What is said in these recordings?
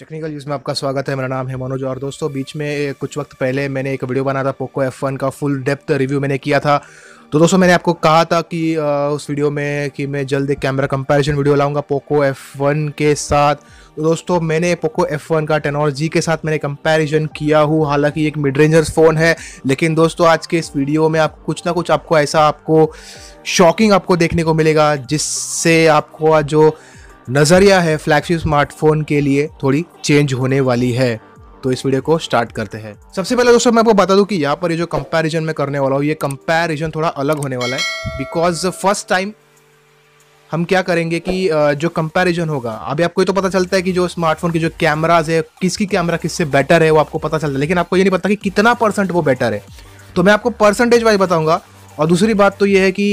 Technical news में आपका स्वागत है। मेरा नाम है मनोज और दोस्तों बीच में कुछ वक्त पहले मैंने एक वीडियो बनाया था। पोको F1 का फुल डेप्थ रिव्यू मैंने किया था। तो दोस्तों मैंने आपको कहा था कि उस वीडियो में कि मैं जल्द एक कैमरा कंपैरिजन वीडियो लाऊंगा पोको F1 के साथ। तो दोस्तों मैंने पोको F1 का टेनोर के साथ मैंने कंपैरिजन किया हूँ। हालांकि एक मिड रेंजर्स फ़ोन है, लेकिन दोस्तों आज के इस वीडियो में आप कुछ ना कुछ आपको ऐसा आपको शॉकिंग आपको देखने को मिलेगा जिससे आपको जो नज़रिया है फ्लैगशिप स्मार्टफोन के लिए थोड़ी चेंज होने वाली है। तो इस वीडियो को स्टार्ट करते हैं। सबसे पहले दोस्तों मैं आपको बता दूं कि यहाँ पर ये जो कंपैरिजन मैं करने वाला हूँ ये कंपैरिजन थोड़ा अलग होने वाला है। बिकॉज फर्स्ट टाइम हम क्या करेंगे कि जो कंपैरिजन होगा, अभी आपको ये तो पता चलता है कि जो स्मार्टफोन की जो कैमराज है किसकी कैमरा किससे बेटर है वो आपको पता चलता है, लेकिन आपको ये नहीं पता कि कितना % वो बेटर है। तो मैं आपको परसेंटेज वाइज बताऊंगा। और दूसरी बात तो ये है कि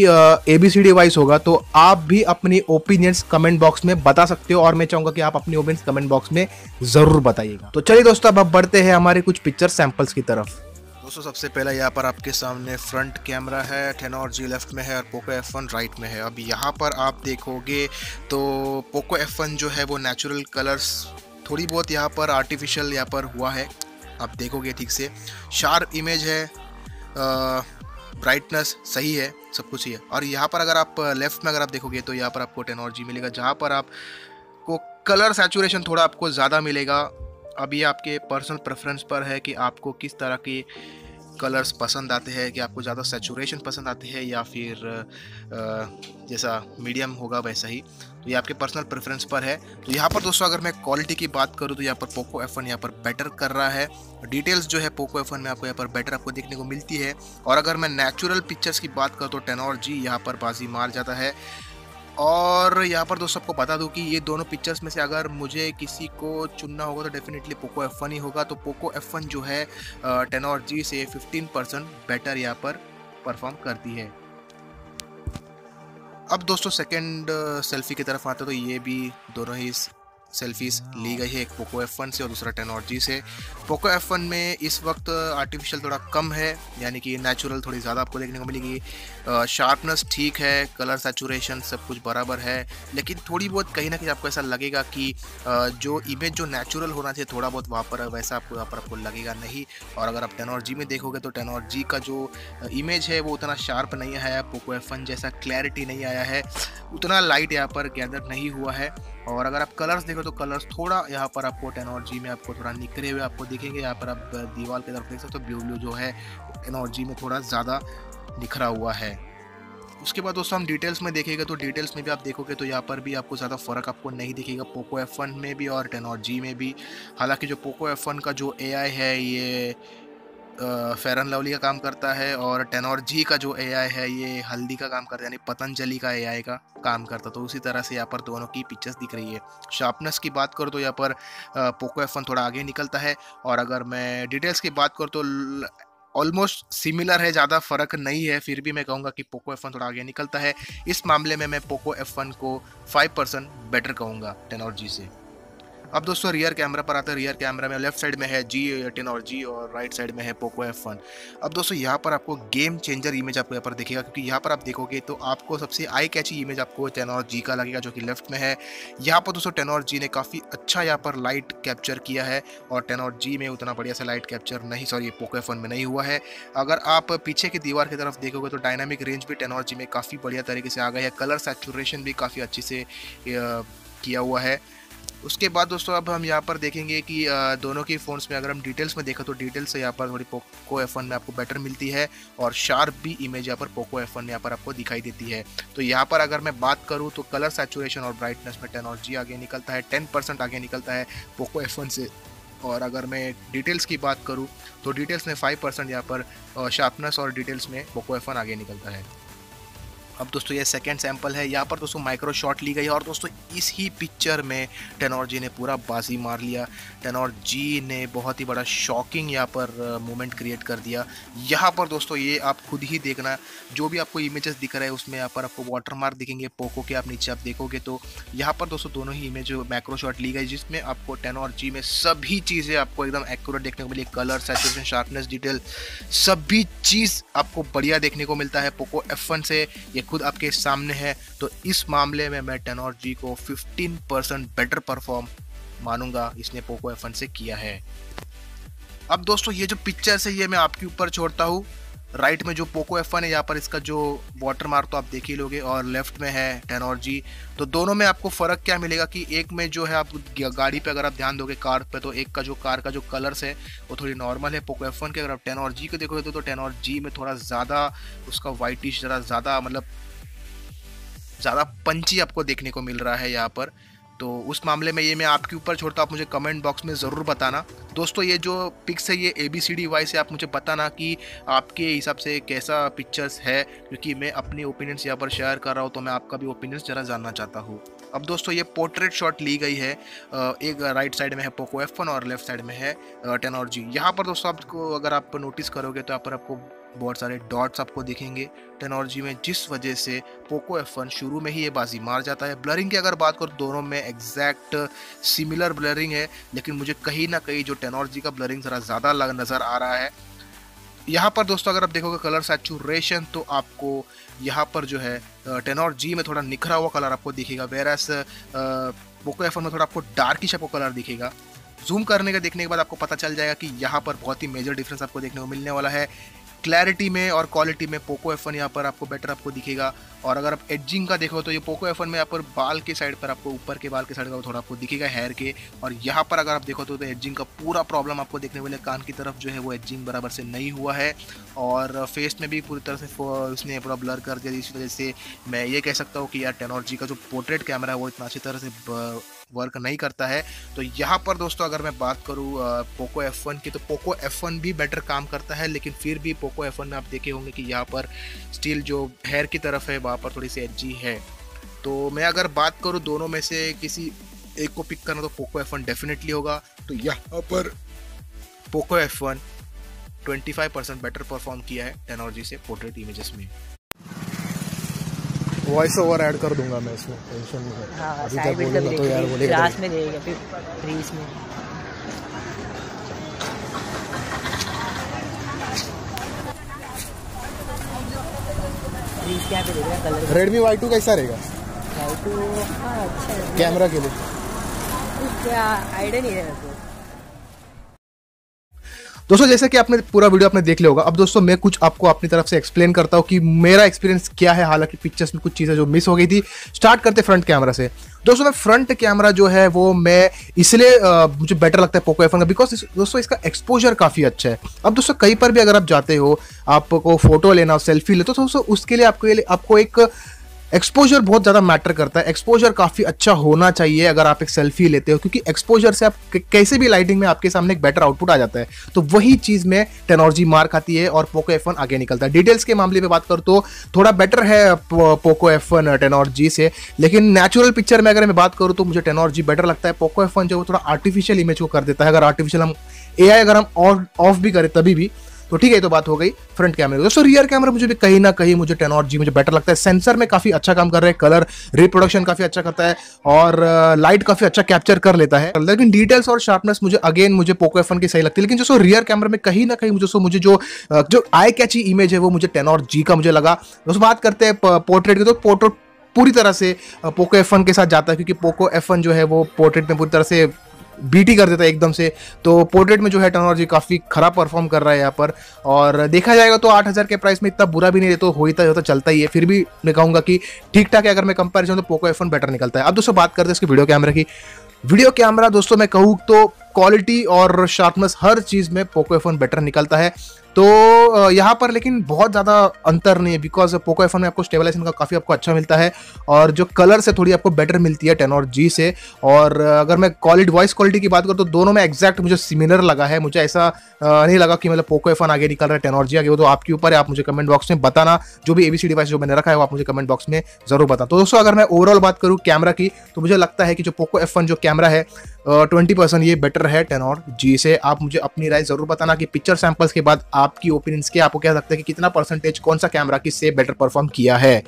ABCD वाइज होगा, तो आप भी अपनी ओपिनियंस कमेंट बॉक्स में बता सकते हो और मैं चाहूंगा कि आप अपनी ओपिनियंस कमेंट बॉक्स में जरूर बताइएगा। तो चलिए दोस्तों अब बढ़ते हैं हमारे कुछ पिक्चर सैंपल्स की तरफ। दोस्तों सबसे पहला यहाँ पर आपके सामने फ्रंट कैमरा है, टेनोर लेफ्ट में है और पोको F1 राइट में है। अब यहाँ पर आप देखोगे तो पोको F1 जो है वो नेचुरल कलर्स थोड़ी बहुत यहाँ पर आर्टिफिशियल यहाँ पर हुआ है। आप देखोगे ठीक से शार्प इमेज है, ब्राइटनेस सही है, सब कुछ ही है। और यहाँ पर अगर आप लेफ्ट में अगर आप देखोगे तो यहाँ पर आपको टेनोर मिलेगा, जहाँ पर आपको कलर सैचुरेशन थोड़ा आपको ज़्यादा मिलेगा। अब ये आपके पर्सनल प्रेफरेंस पर है कि आपको किस तरह के कलर्स पसंद आते हैं, कि आपको ज़्यादा सैचुरेशन पसंद आते हैं या फिर जैसा मीडियम होगा वैसा ही। तो ये आपके पर्सनल प्रेफरेंस पर है। तो यहाँ पर दोस्तों अगर मैं क्वालिटी की बात करूँ तो यहाँ पर पोको F1 यहाँ पर बेटर कर रहा है। डिटेल्स जो है पोको F1 में आपको यहाँ पर बेटर आपको देखने को मिलती है। और अगर मैं नेचुरल पिक्चर्स की बात करूँ तो टेनोर यहाँ पर बाजी मार जाता है। और यहाँ पर दोस्तों आपको बता दूं कि ये दोनों पिक्चर्स में से अगर मुझे किसी को चुनना होगा तो डेफिनेटली पोको F1 ही होगा। तो पोको F1 जो है टेनोर से 15% बेटर यहाँ पर परफॉर्म करती है। अब दोस्तों सेकंड सेल्फी की तरफ आते तो ये भी दोनों ही सेल्फीज ली गई है, एक पोको F1 से और दूसरा टेनोर से। पोको F1 में इस वक्त आर्टिफिशियल थोड़ा कम है, यानी कि नेचुरल थोड़ी ज़्यादा आपको देखने को मिलेगी। शार्पनेस ठीक है, कलर सैचुरेशन सब कुछ बराबर है, लेकिन थोड़ी बहुत कहीं ना कहीं आपको ऐसा लगेगा कि जो इमेज जो नेचुरल होना चाहिए थोड़ा बहुत वहाँ पर वैसा आपको यहाँ पर आपको लगेगा नहीं। और अगर आप टेनोर में देखोगे तो टेनोर का जो इमेज है वो उतना शार्प नहीं आया, पोको F1 जैसा क्लैरिटी नहीं आया है, उतना लाइट यहाँ पर गैदर नहीं हुआ है। और अगर आप कलर्स देखो तो कलर्स थोड़ा यहाँ पर आपको टेनोर में आपको थोड़ा निकले हुए आपको दिखेंगे। यहाँ पर आप दीवार की तरफ देख सकते हो, ब्लू जो है टेनोर में थोड़ा ज़्यादा निखरा हुआ है। उसके बाद दोस्तों हम डिटेल्स में देखेंगे तो डिटेल्स में भी आप देखोगे तो यहाँ पर भी आपको ज़्यादा फ़र्क आपको नहीं दिखेगा पोको F1 में भी और टेनोर में भी। हालांकि जो पोको F1 का जो AI है ये फेयर एंड लवली का काम करता है और टेनोर का जो AI है ये हल्दी का काम करता है, यानी पतंजलि का AI का काम करता है। तो उसी तरह से यहाँ पर दोनों की पिक्चर्स दिख रही है। शार्पनेस की बात करूँ तो यहाँ पर पोको F1 थोड़ा आगे निकलता है। और अगर मैं डिटेल्स की बात करूँ तो ऑलमोस्ट सिमिलर है, ज़्यादा फर्क नहीं है। फिर भी मैं कहूँगा कि पोको F1 थोड़ा आगे निकलता है। इस मामले में मैं पोको F1 को 5% बेटर कहूँगा टेनोर से। अब दोस्तों रियर कैमरा पर आते हैं। रियर कैमरा में लेफ्ट साइड में है टेनोर और राइट साइड में है पोको F1। अब दोस्तों यहाँ पर आपको गेम चेंजर इमेज आपको यहाँ पर दिखेगा, क्योंकि यहाँ पर आप देखोगे तो आपको सबसे आई कैची इमेज आपको टेनोर का लगेगा जो कि लेफ्ट में है। यहाँ पर दोस्तों टेनोर ने काफ़ी अच्छा यहाँ पर लाइट कैप्चर किया है और टेनोर में उतना बढ़िया सा लाइट कैप्चर नहीं, सॉरी पोको F1 में नहीं हुआ है। अगर आप पीछे की दीवार की तरफ देखोगे तो डायनामिक रेंज भी टेनोर में काफ़ी बढ़िया तरीके से आ गई है, कलर सैचुरेशन भी काफ़ी अच्छी से किया हुआ है। उसके बाद दोस्तों अब हम यहाँ पर देखेंगे कि दोनों की फ़ोन्स में अगर हम डिटेल्स में देखें तो डिटेल्स से यहाँ पर थोड़ी पोको F1 में आपको बेटर मिलती है और शार्प भी इमेज यहाँ पर पोको F1 में यहाँ पर आपको दिखाई देती है। तो यहाँ पर अगर मैं बात करूँ तो कलर सैचुरेशन और ब्राइटनेस में टेनोर आगे निकलता है, 10% आगे निकलता है पोको F1 से। और अगर मैं डिटेल्स की बात करूँ तो डिटेल्स में 5% यहाँ पर शार्पनेस और डिटेल्स में पोको F1 आगे निकलता है। अब दोस्तों ये सेकंड सैंपल है। यहाँ पर दोस्तों माइक्रो शॉट ली गई है और दोस्तों इस ही पिक्चर में टेनोर ने पूरा बाजी मार लिया। टेनोर ने बहुत ही बड़ा शॉकिंग यहाँ पर मोमेंट क्रिएट कर दिया। यहाँ पर दोस्तों ये आप खुद ही देखना, जो भी आपको इमेजेस दिख रहा है उसमें यहाँ पर आपको वाटरमार्क दिखेंगे पोको के। आप नीचे आप देखोगे तो यहाँ पर दोस्तों दोनों ही इमेज मैक्रो शॉट ली गई, जिसमें आपको टेनोर में सभी चीज़ें आपको एकदम एक्यूरेट देखने को मिली। कलर सैचुरेशन शार्पनेस डिटेल सभी चीज़ आपको बढ़िया देखने को मिलता है पोको F1 से। ये खुद आपके सामने है। तो इस मामले में मैं टेनोर को 15% बेटर परफॉर्म मानूंगा इसने पोको F1 से किया है। अब दोस्तों ये जो पिक्चर्स है ये मैं आपके ऊपर छोड़ता हूँ। राइट में जो पोको F1 है यहाँ पर इसका जो वाटर मार्क तो आप देख ही लोगे, और लेफ्ट में है Tenorg। तो दोनों में आपको फ़र्क क्या मिलेगा कि एक में जो है आप गाड़ी पे अगर आप ध्यान दोगे कार पे, तो एक का जो कार का जो कलर्स है वो थोड़ी नॉर्मल है पोको F1 के। अगर आप Tenorg को देखोगे तो Tenorg में थोड़ा ज़्यादा उसका वाइटिश ज़्यादा मतलब ज़्यादा पंची आपको देखने को मिल रहा है यहाँ पर। तो उस मामले में ये मैं आपके ऊपर छोड़ता हूँ, आप मुझे कमेंट बॉक्स में ज़रूर बताना। दोस्तों ये जो पिक्स है ये ABCD वाइज से आप मुझे बताना कि आपके हिसाब से कैसा पिक्चर्स है, क्योंकि मैं अपनी ओपिनियंस यहाँ पर शेयर कर रहा हूँ तो मैं आपका भी ओपिनियंस ज़रा जानना चाहता हूँ। अब दोस्तों ये पोर्ट्रेट शॉट ली गई है, एक राइट साइड में है पोको F1 और लेफ्ट साइड में है Tenorg। यहाँ पर दोस्तों आपको अगर आप नोटिस करोगे तो यहाँ पर आपको बहुत सारे डॉट्स आपको दिखेंगे Tenorg में, जिस वजह से पोको F1 शुरू में ही ये बाजी मार जाता है। ब्लरिंग की अगर बात करो दोनों में एग्जैक्ट सिमिलर ब्लरिंग है, लेकिन मुझे कहीं ना कहीं जो Tenorg का ब्लरिंग ज़रा ज़्यादा नज़र आ रहा है। यहाँ पर दोस्तों अगर आप देखोगे कलर सैचुरेशन तो आपको यहाँ पर जो है Tenorg में थोड़ा निखरा हुआ कलर आपको दिखेगा, वेरएस पोको F1 में थोड़ा आपको डार्किश आपको कलर दिखेगा। जूम करने का देखने के बाद आपको पता चल जाएगा कि यहाँ पर बहुत ही मेजर डिफरेंस आपको देखने को मिलने वाला है। क्लैरिटी में और क्वालिटी में पोको F1 यहाँ पर आपको बेटर आपको दिखेगा। और अगर आप एजिंग का देखो तो ये पोको F1 में यहाँ पर बाल के साइड पर आपको ऊपर के बाल के साइड का थोड़ा आपको दिखेगा हेयर के, और यहाँ पर अगर आप देखो तो एजिंग का पूरा प्रॉब्लम आपको देखने वाले, कान की तरफ जो है वो एजिंग बराबर से नहीं हुआ है, और फेस में भी पूरी तरह से उसने पूरा ब्लर कर दिया। इसी वजह से मैं ये कह सकता हूँ कि यार Tenorg का जो पोर्ट्रेट कैमरा है वो इतना अच्छी तरह से वर्क नहीं करता है। तो यहाँ पर दोस्तों अगर मैं बात करूँ पोको F1 की, तो पोको F1 भी बेटर काम करता है, लेकिन फिर भी पोको F1 में आप देखे होंगे कि यहाँ पर स्टिल जो हेयर की तरफ है वहाँ पर थोड़ी सी एजी है। तो मैं अगर बात करूँ दोनों में से किसी एक को पिक करना तो पोको F1 डेफिनेटली होगा। तो यहाँ पर पोको F1 25% बेटर परफॉर्म किया है Tenorg से पोर्ट्रेट इमेजेस में। वॉइस ओवर ऐड कर दूंगा मैं इसमें, टेंशन नहीं है। हाँ, अभी तक बोलूंगा तो यार बोलेगा क्लास में देगा फिर रील्स में। रील्स क्या पे देख रहा है कलर? Redmi Y2 कैसा रहेगा? Y2 हाँ अच्छा है कैमरा के लिए क्या आइडिया नहीं है मेरे को। दोस्तों जैसे कि आपने पूरा वीडियो आपने देख लिया होगा। अब दोस्तों मैं कुछ आपको अपनी तरफ से एक्सप्लेन करता हूँ कि मेरा एक्सपीरियंस क्या है, हालांकि पिक्चर्स में कुछ चीज़ें जो मिस हो गई थी। स्टार्ट करते फ्रंट कैमरा से। दोस्तों मैं फ्रंट कैमरा जो है वो मैं इसलिए मुझे बेटर लगता है पोको F1 का, बिकॉज दोस्तों इसका एक्सपोजर काफ़ी अच्छा है। अब दोस्तों कहीं पर भी अगर आप जाते हो, आपको फोटो लेना हो, सेल्फी ले, तो दोस्तों उसके लिए आपको एक एक्सपोजर बहुत ज़्यादा मैटर करता है। एक्सपोजर काफ़ी अच्छा होना चाहिए अगर आप एक सेल्फी लेते हो, क्योंकि एक्सपोजर से आप कैसे भी लाइटिंग में आपके सामने एक बेटर आउटपुट आ जाता है। तो वही चीज़ में Tenorg मार खाती है और पोको F1 आगे निकलता है। डिटेल्स के मामले में बात करूँ तो थोड़ा बेटर है पोको F1 Tenorg से, लेकिन नेचुरल पिक्चर में अगर मैं बात करूँ तो मुझे Tenorg बेटर लगता है। पोको F1 जो थोड़ा आर्टिफिशियल इमेज को कर देता है। अगर आर्टिफिशियल हम AI अगर हम ऑफ भी करें तभी भी तो ठीक है। तो बात हो गई फ्रंट कैमरे। दोस्तों रियर कैमरा मुझे भी कहीं ना कहीं मुझे Tenorg मुझे बेटर लगता है। सेंसर में काफी अच्छा काम कर रहा है, कलर रिप्रोडक्शन काफी अच्छा करता है और लाइट काफी अच्छा कैप्चर कर लेता है। लेकिन डिटेल्स और शार्पनेस मुझे पोको F1 की सही लगती है। लेकिन जो रियर कैमरा में कहीं ना कहीं मुझे जो आई कैची इमेज है वो मुझे Tenorg का मुझे लगा। दोस्तों बात करते हैं पोर्ट्रेट की, तो पोर्ट्रेट पूरी तरह से पोको F1 के साथ जाता है, क्योंकि पोको F1 जो है वो पोर्ट्रेट में पूरी तरह से बीटी कर देता है एकदम से। तो पोर्ट्रेट में जो है Tenorg काफ़ी खराब परफॉर्म कर रहा है यहाँ पर, और देखा जाएगा तो 8000 के प्राइस में इतना बुरा भी नहीं है, तो होता चलता ही है। फिर भी मैं कहूँगा कि ठीक ठाक है। अगर मैं कंपेरिजन तो पोको F1 बेटर निकलता है। अब दोस्तों बात करते हैं इसकी वीडियो कैमरा की। वीडियो कैमरा दोस्तों मैं कहूँ तो क्वालिटी और शार्पनेस हर चीज़ में पोको F1 बेटर निकलता है। तो यहाँ पर लेकिन बहुत ज़्यादा अंतर नहीं है, बिकॉज पोको F1 में आपको स्टेबलाइजेशन का काफ़ी आपको अच्छा मिलता है, और जो कलर से थोड़ी आपको बेटर मिलती है Tenorg से। और अगर मैं वॉइस क्वालिटी की बात करूँ तो दोनों में एग्जैक्ट मुझे सिमिलर लगा है। मुझे ऐसा नहीं लगा कि मतलब पोको F1 आगे निकल रहा है Tenorg आगे, वो तो आपके ऊपर है। आप मुझे कमेंट बॉक्स में बताना, जो भी ABCD डिवाइस जो मैंने रखा है वो आप मुझे कमेंट बॉक्स में जरूर बताना। तो दोस्तों अगर मैं ओवरऑल बात करूँ कैमरा की, तो मुझे लगता है कि जो पोको F1 जो कैमरा है 20% ये बेटर है Tenorg से। आप मुझे अपनी राय जरूर बताना कि पिक्चर सैंपल्स के बाद आपकी ओपिनियंस क्या, आपको क्या लगता है कि कितना परसेंटेज कौन सा कैमरा किससे बेटर परफॉर्म किया है।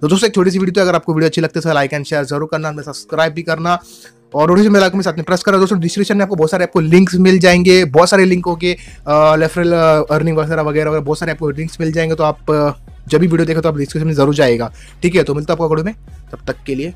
तो दोस्तों एक छोटी सी वीडियो, तो अगर आपको वीडियो अच्छी लगती है तो लाइक एंड शेयर जरूर करना, सब्सक्राइब भी करना और नोटिफिकेशन बेल आइकन में साथ में प्रेस करना। दोस्तों डिस्क्रिप्शन में आपको बहुत सारे आपको लिंक्स मिल जाएंगे, बहुत सारे लिंक होंगे, रेफरल अर्निंग वगैरह वगैरह बहुत सारे आपको लिंक्स मिल जाएंगे। तो आप जब भी वीडियो देखो तो आप डिस्क्रिप्शन में जरूर जाएगा। ठीक है, तो मिलता है आपको वीडियो में, तब तक के लिए